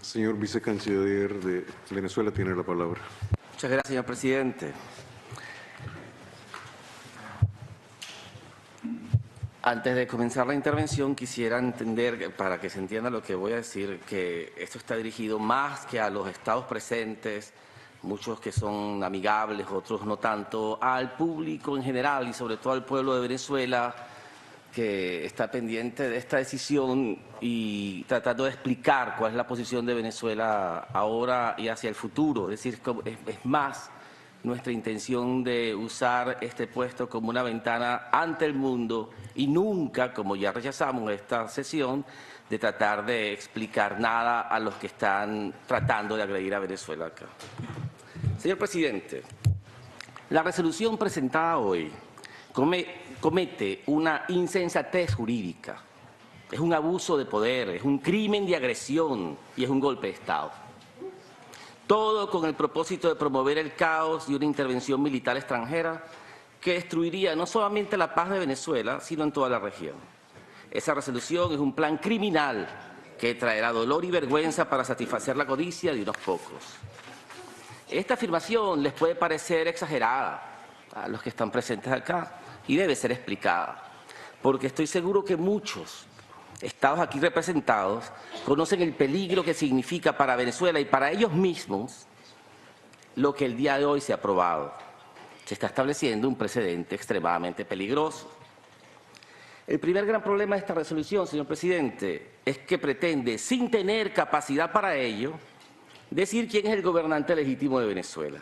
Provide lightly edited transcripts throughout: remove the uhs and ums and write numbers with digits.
Señor vicecanciller de Venezuela tiene la palabra. Muchas gracias, señor presidente. Antes de comenzar la intervención, quisiera entender, para que se entienda lo que voy a decir, que esto está dirigido más que a los estados presentes, muchos que son amigables, otros no tanto, al público en general y sobre todo al pueblo de Venezuela, que está pendiente de esta decisión y tratando de explicar cuál es la posición de Venezuela ahora y hacia el futuro. Es decir, es más nuestra intención de usar este puesto como una ventana ante el mundo y nunca, como ya rechazamos esta sesión, de tratar de explicar nada a los que están tratando de agredir a Venezuela acá. Señor presidente, la resolución presentada hoy comete una insensatez jurídica, es un abuso de poder, es un crimen de agresión y es un golpe de Estado. Todo con el propósito de promover el caos y una intervención militar extranjera que destruiría no solamente la paz de Venezuela, sino en toda la región. Esa resolución es un plan criminal que traerá dolor y vergüenza para satisfacer la codicia de unos pocos. Esta afirmación les puede parecer exagerada a los que están presentes acá y debe ser explicada, porque estoy seguro que muchos estados aquí representados conocen el peligro que significa para Venezuela y para ellos mismos lo que el día de hoy se ha aprobado. Se está estableciendo un precedente extremadamente peligroso. El primer gran problema de esta resolución, señor presidente, es que pretende, sin tener capacidad para ello, decir quién es el gobernante legítimo de Venezuela.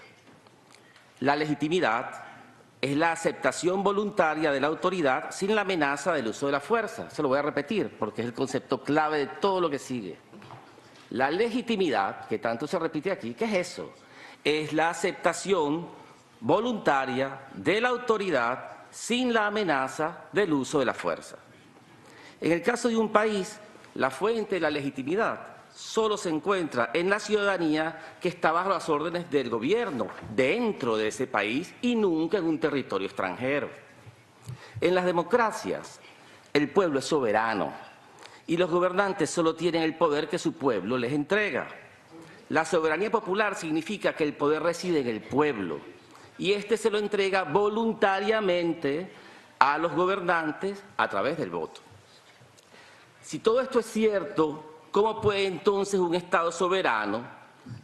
La legitimidad es la aceptación voluntaria de la autoridad sin la amenaza del uso de la fuerza. Se lo voy a repetir porque es el concepto clave de todo lo que sigue. La legitimidad, que tanto se repite aquí, ¿qué es eso? Es la aceptación voluntaria de la autoridad sin la amenaza del uso de la fuerza. En el caso de un país, la fuente de la legitimidad solo se encuentra en la ciudadanía que está bajo las órdenes del gobierno dentro de ese país y nunca en un territorio extranjero. En las democracias, el pueblo es soberano y los gobernantes solo tienen el poder que su pueblo les entrega. La soberanía popular significa que el poder reside en el pueblo y éste se lo entrega voluntariamente a los gobernantes a través del voto. Si todo esto es cierto, ¿cómo puede entonces un Estado soberano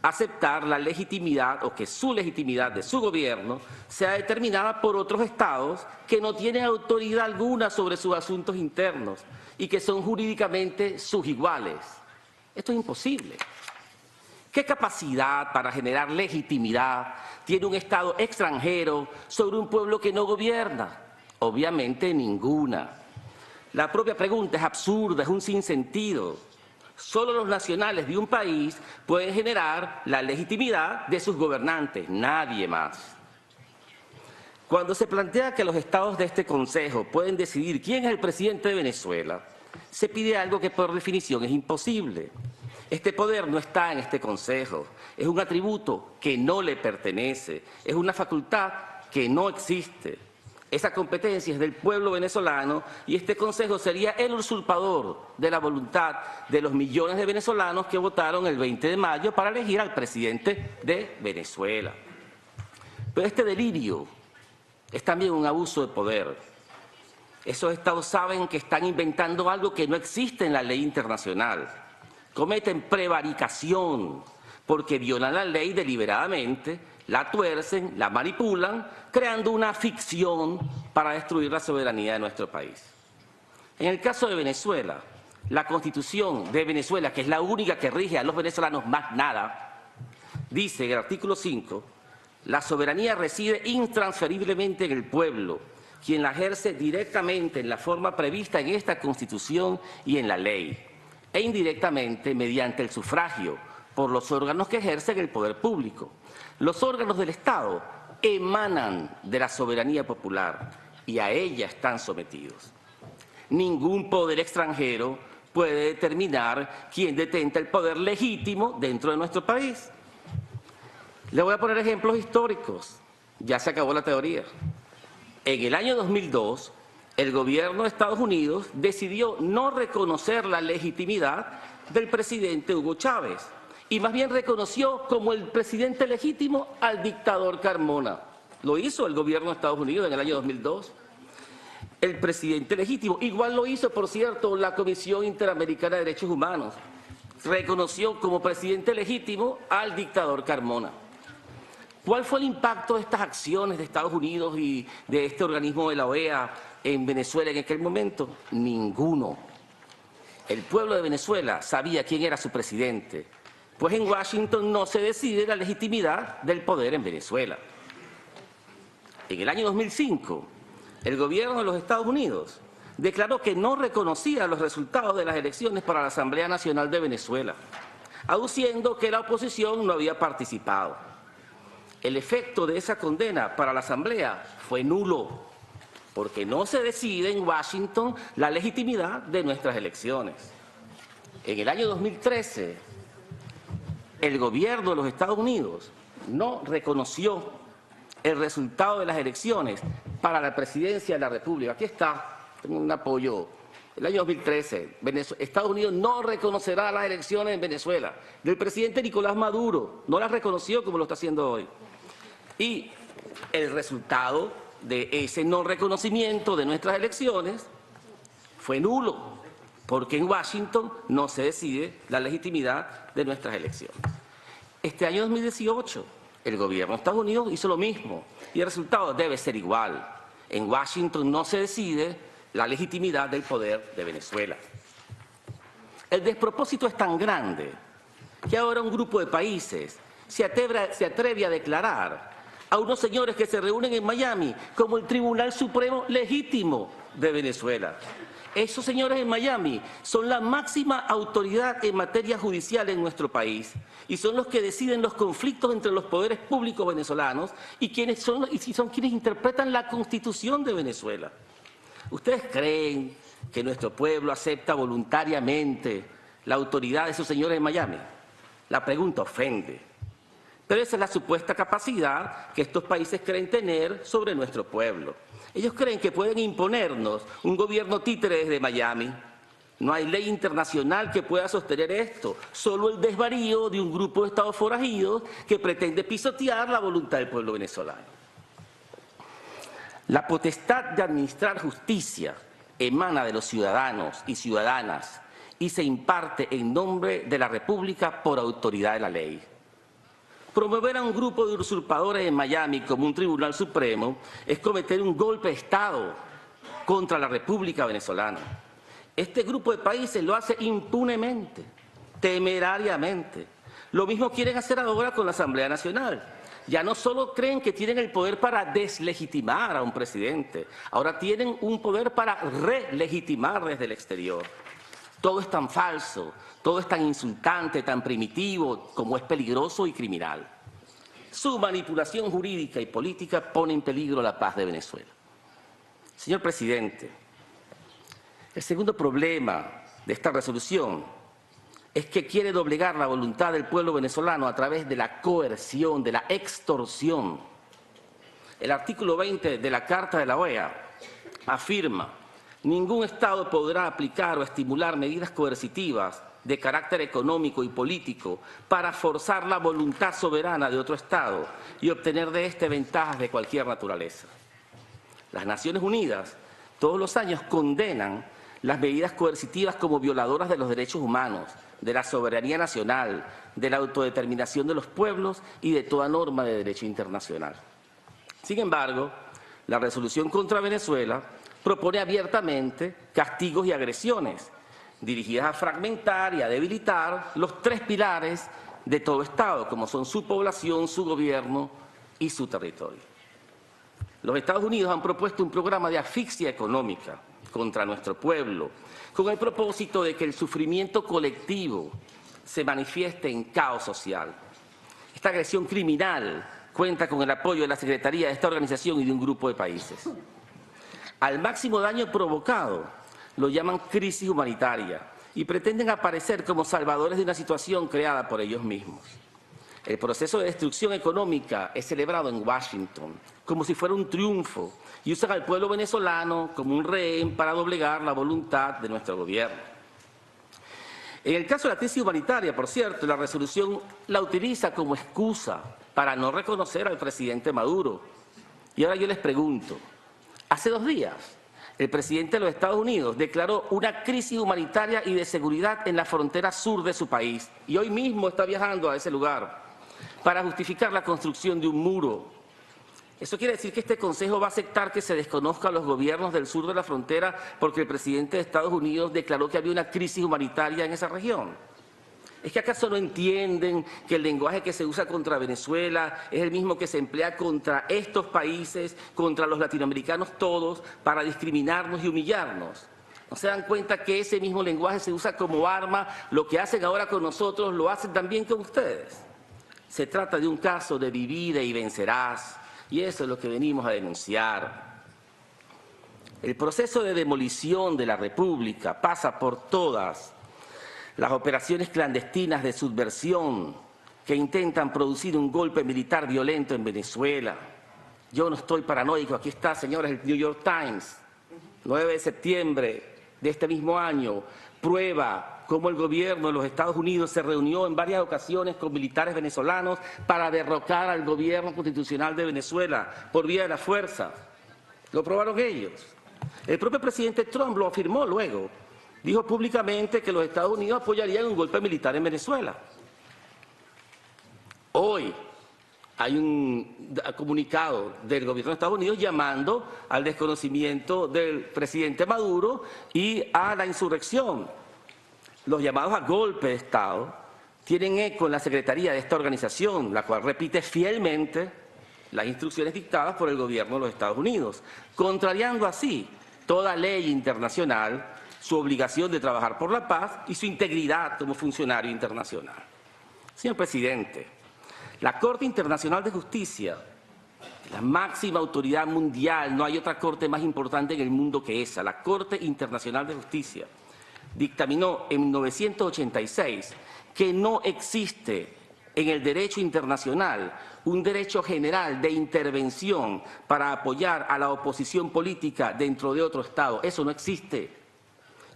aceptar la legitimidad o que su legitimidad de su gobierno sea determinada por otros Estados que no tienen autoridad alguna sobre sus asuntos internos y que son jurídicamente sus iguales? Esto es imposible. ¿Qué capacidad para generar legitimidad tiene un Estado extranjero sobre un pueblo que no gobierna? Obviamente ninguna. La propia pregunta es absurda, es un sinsentido. Solo los nacionales de un país pueden generar la legitimidad de sus gobernantes, nadie más. Cuando se plantea que los estados de este Consejo pueden decidir quién es el presidente de Venezuela, se pide algo que por definición es imposible. Este poder no está en este Consejo, es un atributo que no le pertenece, es una facultad que no existe. Esa competencia es del pueblo venezolano y este Consejo sería el usurpador de la voluntad de los millones de venezolanos que votaron el 20 de mayo para elegir al presidente de Venezuela. Pero este delirio es también un abuso de poder. Esos estados saben que están inventando algo que no existe en la ley internacional. Cometen prevaricación porque violan la ley deliberadamente, la tuercen, la manipulan, creando una ficción para destruir la soberanía de nuestro país. En el caso de Venezuela, la Constitución de Venezuela, que es la única que rige a los venezolanos más nada, dice en el artículo 5, la soberanía reside intransferiblemente en el pueblo, quien la ejerce directamente en la forma prevista en esta Constitución y en la ley, e indirectamente mediante el sufragio por los órganos que ejercen el poder público. Los órganos del Estado emanan de la soberanía popular y a ella están sometidos. Ningún poder extranjero puede determinar quién detenta el poder legítimo dentro de nuestro país. Le voy a poner ejemplos históricos. Ya se acabó la teoría. En el año 2002, el gobierno de Estados Unidos decidió no reconocer la legitimidad del presidente Hugo Chávez y más bien reconoció como el presidente legítimo al dictador Carmona. Lo hizo el gobierno de Estados Unidos en el año 2002. El presidente legítimo, igual lo hizo, por cierto, la Comisión Interamericana de Derechos Humanos. Reconoció como presidente legítimo al dictador Carmona. ¿Cuál fue el impacto de estas acciones de Estados Unidos y de este organismo de la OEA en Venezuela en aquel momento? Ninguno. El pueblo de Venezuela sabía quién era su presidente, pues en Washington no se decide la legitimidad del poder en Venezuela. En el año 2005, el gobierno de los Estados Unidos declaró que no reconocía los resultados de las elecciones para la Asamblea Nacional de Venezuela, aduciendo que la oposición no había participado. El efecto de esa condena para la Asamblea fue nulo, porque no se decide en Washington la legitimidad de nuestras elecciones. En el año 2013, el gobierno de los Estados Unidos no reconoció el resultado de las elecciones para la presidencia de la República. Aquí está, tengo un apoyo. El año 2013, Estados Unidos no reconocerá las elecciones en Venezuela. Del presidente Nicolás Maduro, no las reconoció como lo está haciendo hoy. Y el resultado de ese no reconocimiento de nuestras elecciones fue nulo, porque en Washington no se decide la legitimidad de nuestras elecciones. Este año 2018, el gobierno de Estados Unidos hizo lo mismo y el resultado debe ser igual. En Washington no se decide la legitimidad del poder de Venezuela. El despropósito es tan grande que ahora un grupo de países se atreve a declarar a unos señores que se reúnen en Miami como el Tribunal Supremo Legítimo de Venezuela. Esos señores en Miami son la máxima autoridad en materia judicial en nuestro país y son los que deciden los conflictos entre los poderes públicos venezolanos y son quienes interpretan la Constitución de Venezuela. ¿Ustedes creen que nuestro pueblo acepta voluntariamente la autoridad de esos señores en Miami? La pregunta ofende. Pero esa es la supuesta capacidad que estos países creen tener sobre nuestro pueblo. Ellos creen que pueden imponernos un gobierno títere desde Miami. No hay ley internacional que pueda sostener esto, solo el desvarío de un grupo de estados forajidos que pretende pisotear la voluntad del pueblo venezolano. La potestad de administrar justicia emana de los ciudadanos y ciudadanas y se imparte en nombre de la República por autoridad de la ley. Promover a un grupo de usurpadores en Miami como un tribunal supremo es cometer un golpe de Estado contra la República Venezolana. Este grupo de países lo hace impunemente, temerariamente. Lo mismo quieren hacer ahora con la Asamblea Nacional. Ya no solo creen que tienen el poder para deslegitimar a un presidente, ahora tienen un poder para relegitimar desde el exterior. Todo es tan falso, todo es tan insultante, tan primitivo, como es peligroso y criminal. Su manipulación jurídica y política pone en peligro la paz de Venezuela. Señor presidente, el segundo problema de esta resolución es que quiere doblegar la voluntad del pueblo venezolano a través de la coerción, de la extorsión. El artículo 20 de la Carta de la OEA afirma: ningún Estado podrá aplicar o estimular medidas coercitivas de carácter económico y político para forzar la voluntad soberana de otro Estado y obtener de éste ventajas de cualquier naturaleza. Las Naciones Unidas todos los años condenan las medidas coercitivas como violadoras de los derechos humanos, de la soberanía nacional, de la autodeterminación de los pueblos y de toda norma de derecho internacional. Sin embargo, la resolución contra Venezuela propone abiertamente castigos y agresiones dirigidas a fragmentar y a debilitar los tres pilares de todo Estado, como son su población, su gobierno y su territorio. Los Estados Unidos han propuesto un programa de asfixia económica contra nuestro pueblo, con el propósito de que el sufrimiento colectivo se manifieste en caos social. Esta agresión criminal cuenta con el apoyo de la Secretaría de esta organización y de un grupo de países. Al máximo daño provocado lo llaman crisis humanitaria y pretenden aparecer como salvadores de una situación creada por ellos mismos. El proceso de destrucción económica es celebrado en Washington como si fuera un triunfo y usan al pueblo venezolano como un rehén para doblegar la voluntad de nuestro gobierno. En el caso de la crisis humanitaria, por cierto, la resolución la utiliza como excusa para no reconocer al presidente Maduro. Y ahora yo les pregunto, hace 2 días, el presidente de los Estados Unidos declaró una crisis humanitaria y de seguridad en la frontera sur de su país. Y hoy mismo está viajando a ese lugar para justificar la construcción de un muro. Eso quiere decir que este Consejo va a aceptar que se desconozca a los gobiernos del sur de la frontera porque el presidente de Estados Unidos declaró que había una crisis humanitaria en esa región. ¿Es que acaso no entienden que el lenguaje que se usa contra Venezuela es el mismo que se emplea contra estos países, contra los latinoamericanos todos, para discriminarnos y humillarnos? ¿No se dan cuenta que ese mismo lenguaje se usa como arma? Lo que hacen ahora con nosotros lo hacen también con ustedes. Se trata de un caso de divide y vencerás. Y eso es lo que venimos a denunciar. El proceso de demolición de la República pasa por todas las operaciones clandestinas de subversión que intentan producir un golpe militar violento en Venezuela. Yo no estoy paranoico, aquí está, señores, el New York Times, 9 de septiembre de este mismo año, prueba cómo el gobierno de los Estados Unidos se reunió en varias ocasiones con militares venezolanos para derrocar al gobierno constitucional de Venezuela por vía de la fuerza. Lo probaron ellos. El propio presidente Trump lo afirmó luego. Dijo públicamente que los Estados Unidos apoyarían un golpe militar en Venezuela. Hoy hay un comunicado del gobierno de Estados Unidos llamando al desconocimiento del presidente Maduro y a la insurrección. Los llamados a golpe de Estado tienen eco en la secretaría de esta organización, la cual repite fielmente las instrucciones dictadas por el gobierno de los Estados Unidos, contrariando así toda ley internacional, su obligación de trabajar por la paz y su integridad como funcionario internacional. Señor presidente, la Corte Internacional de Justicia, la máxima autoridad mundial, no hay otra corte más importante en el mundo que esa, la Corte Internacional de Justicia, dictaminó en 1986 que no existe en el derecho internacional un derecho general de intervención para apoyar a la oposición política dentro de otro Estado. Eso no existe.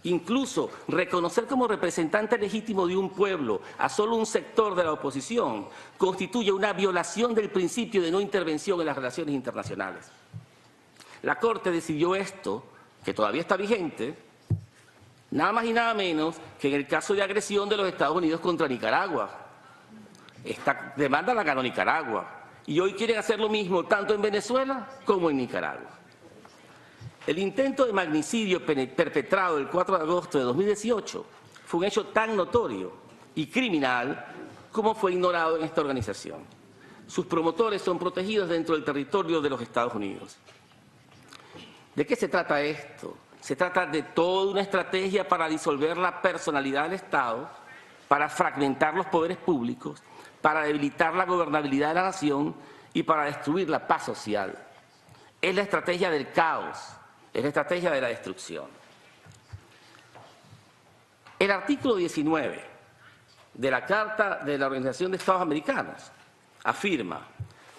Incluso reconocer como representante legítimo de un pueblo a solo un sector de la oposición constituye una violación del principio de no intervención en las relaciones internacionales. La Corte decidió esto, que todavía está vigente, nada más y nada menos que en el caso de agresión de los Estados Unidos contra Nicaragua. Esta demanda la ganó Nicaragua y hoy quieren hacer lo mismo tanto en Venezuela como en Nicaragua. El intento de magnicidio perpetrado el 4 de agosto de 2018 fue un hecho tan notorio y criminal como fue ignorado en esta organización. Sus promotores son protegidos dentro del territorio de los Estados Unidos. ¿De qué se trata esto? Se trata de toda una estrategia para disolver la personalidad del Estado, para fragmentar los poderes públicos, para debilitar la gobernabilidad de la nación y para destruir la paz social. Es la estrategia del caos, es la estrategia de la destrucción. El artículo 19 de la Carta de la Organización de Estados Americanos afirma: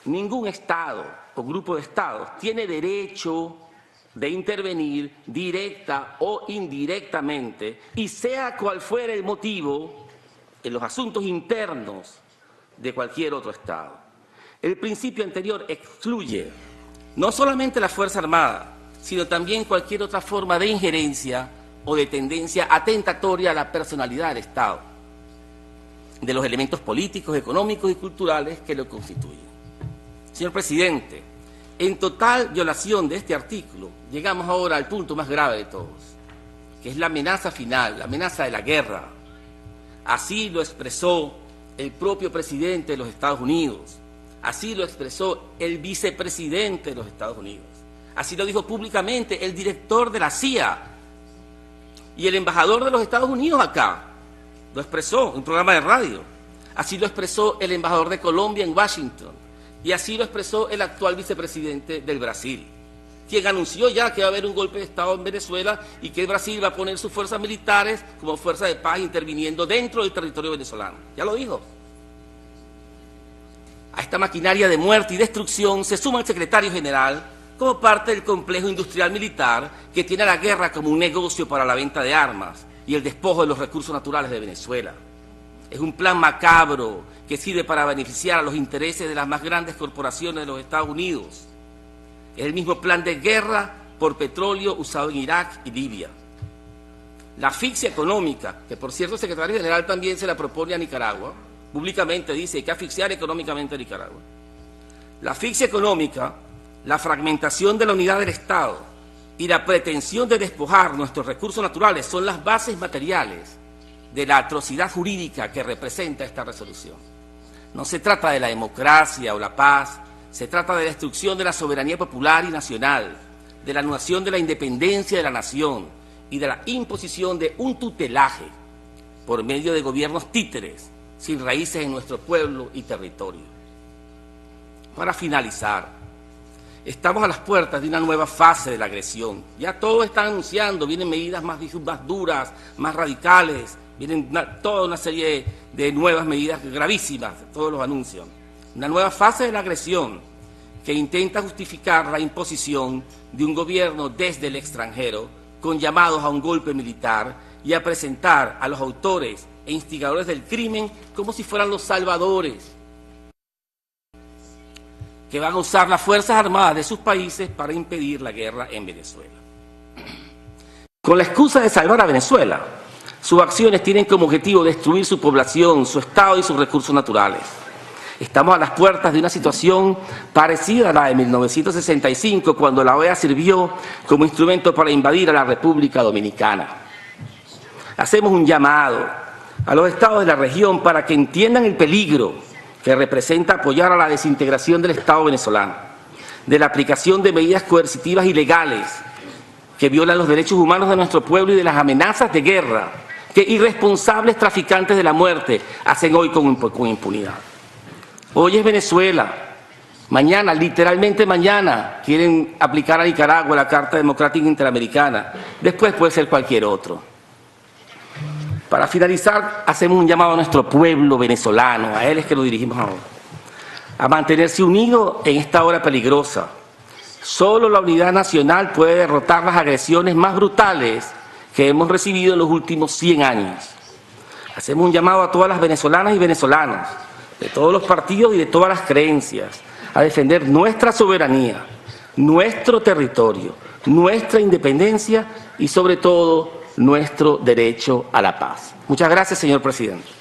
ningún Estado o grupo de Estados tiene derecho de intervenir directa o indirectamente, y sea cual fuera el motivo, en los asuntos internos de cualquier otro Estado. El principio anterior excluye no solamente la Fuerza Armada, sino también cualquier otra forma de injerencia o de tendencia atentatoria a la personalidad del Estado, de los elementos políticos, económicos y culturales que lo constituyen. Señor presidente, en total violación de este artículo, llegamos ahora al punto más grave de todos, que es la amenaza final, la amenaza de la guerra. Así lo expresó el propio presidente de los Estados Unidos, así lo expresó el vicepresidente de los Estados Unidos, así lo dijo públicamente el director de la CIA y el embajador de los Estados Unidos acá, lo expresó en un programa de radio, así lo expresó el embajador de Colombia en Washington, y así lo expresó el actual vicepresidente del Brasil, quien anunció ya que va a haber un golpe de Estado en Venezuela y que Brasil va a poner sus fuerzas militares como fuerza de paz interviniendo dentro del territorio venezolano. Ya lo dijo. A esta maquinaria de muerte y destrucción se suma el secretario general como parte del complejo industrial militar que tiene a la guerra como un negocio para la venta de armas y el despojo de los recursos naturales de Venezuela. Es un plan macabro que sirve para beneficiar a los intereses de las más grandes corporaciones de los Estados Unidos. Es el mismo plan de guerra por petróleo usado en Irak y Libia. La asfixia económica, que por cierto el secretario general también se la propone a Nicaragua, públicamente dice que hay que asfixiar económicamente a Nicaragua. La asfixia económica, la fragmentación de la unidad del Estado y la pretensión de despojar nuestros recursos naturales son las bases materiales de la atrocidad jurídica que representa esta resolución. No se trata de la democracia o la paz, se trata de la destrucción de la soberanía popular y nacional, de la anulación de la independencia de la nación y de la imposición de un tutelaje por medio de gobiernos títeres sin raíces en nuestro pueblo y territorio. Para finalizar, estamos a las puertas de una nueva fase de la agresión. Ya todo está anunciando, vienen medidas más duras, más radicales, vienen toda una serie de nuevas medidas gravísimas, todos los anuncios. Una nueva fase de la agresión que intenta justificar la imposición de un gobierno desde el extranjero con llamados a un golpe militar y a presentar a los autores e instigadores del crimen como si fueran los salvadores, que van a usar las Fuerzas Armadas de sus países para impedir la guerra en Venezuela. Con la excusa de salvar a Venezuela, sus acciones tienen como objetivo destruir su población, su estado y sus recursos naturales. Estamos a las puertas de una situación parecida a la de 1965, cuando la OEA sirvió como instrumento para invadir a la República Dominicana. Hacemos un llamado a los estados de la región para que entiendan el peligro que representa apoyar a la desintegración del Estado venezolano, de la aplicación de medidas coercitivas ilegales que violan los derechos humanos de nuestro pueblo y de las amenazas de guerra que irresponsables traficantes de la muerte hacen hoy con impunidad. Hoy es Venezuela, mañana, literalmente mañana, quieren aplicar a Nicaragua la Carta Democrática Interamericana, después puede ser cualquier otro. Para finalizar, hacemos un llamado a nuestro pueblo venezolano, a él es que nos dirigimos ahora, a mantenerse unido en esta hora peligrosa. Solo la unidad nacional puede derrotar las agresiones más brutales que hemos recibido en los últimos 100 años. Hacemos un llamado a todas las venezolanas y venezolanos, de todos los partidos y de todas las creencias, a defender nuestra soberanía, nuestro territorio, nuestra independencia y sobre todo nuestro derecho a la paz. Muchas gracias, señor presidente.